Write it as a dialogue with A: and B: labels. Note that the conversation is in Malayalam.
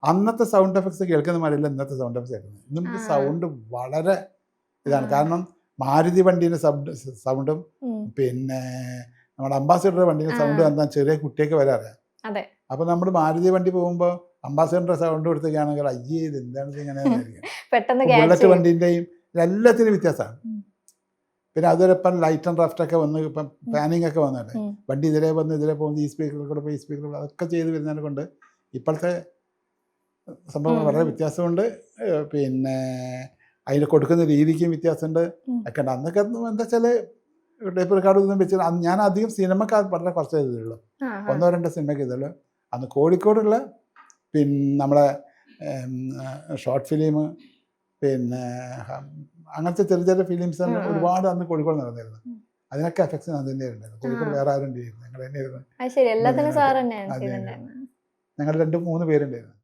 A: അന്നത്തെ സൗണ്ട് എഫക്ട്സ് കേൾക്കുന്ന മാതിരിയല്ല ഇന്നത്തെ സൗണ്ട് എഫക്ട്സ് കേൾക്കുന്നത്. ഇന്നും സൗണ്ട് വളരെ ഇതാണ്. കാരണം മാരുതി വണ്ടീൻ്റെ സൗണ്ടും പിന്നെ നമ്മുടെ അംബാസിഡറുടെ വണ്ടീൻ്റെ സൗണ്ട് എന്താ ചെറിയ കുട്ടിയൊക്കെ വരെ അറിയാം. അപ്പോൾ നമ്മൾ മാരുതി വണ്ടി പോകുമ്പോൾ അംബാസിഡറിൻ്റെ സൗണ്ട് കൊടുക്കുകയാണെങ്കിൽ അയ്യേ ഇത് എന്താണ് ഇങ്ങനെ ബുള്ളറ്റ് വണ്ടീൻ്റെയും എല്ലാത്തിനും വ്യത്യാസമാണ്. പിന്നെ അതുവരെ ഇപ്പം ലൈറ്റ് ആൻഡ് ഡ്രാഫ്റ്റ് ഒക്കെ വന്ന് ഇപ്പം പാനിങ് ഒക്കെ വന്നല്ലേ, വണ്ടി ഇതിലേ വന്ന് ഇതിലേ പോകുന്നത് ഈ സ്പീക്കറിൽ കൂടെ പോയി ഈ സ്പീക്കറിൽ അതൊക്കെ ചെയ്ത് വരുന്നതിനെ കൊണ്ട് ഇപ്പോഴത്തെ സംഭവങ്ങൾ വളരെ വ്യത്യാസമുണ്ട്. പിന്നെ അതിന് കൊടുക്കുന്ന രീതിക്കും വ്യത്യാസമുണ്ട് ഒക്കെ ഉണ്ട്. അന്നൊക്കെ എന്താ വെച്ചാൽ ടേപ്പ് റെക്കോർഡ് ഒന്നും വെച്ചാൽ ഞാൻ അധികം സിനിമക്ക് വളരെ കുറച്ച് ചെയ്തതുള്ളൂ, 1-2 സിനിമയ്ക്ക് ചെയ്തുള്ളൂ. അന്ന് കോഴിക്കോടുള്ള പിന്നെ നമ്മളെ ഷോർട്ട് ഫിലിം പിന്നെ അങ്ങനത്തെ ചെറിയ ചെറിയ ഫിലിംസ് ഒരുപാട് അന്ന് കോഴിക്കോട് നടന്നിരുന്നു. അതിനൊക്കെ എഫക്ട്സ് ഞാൻ തന്നെ ഉണ്ടായിരുന്നു. കോഴിക്കോട് വേറെ ആരും ഉണ്ടായിരുന്നു, ഞങ്ങൾ തന്നെയായിരുന്നു. ഞങ്ങൾ 2-3 പേരുണ്ടായിരുന്നു.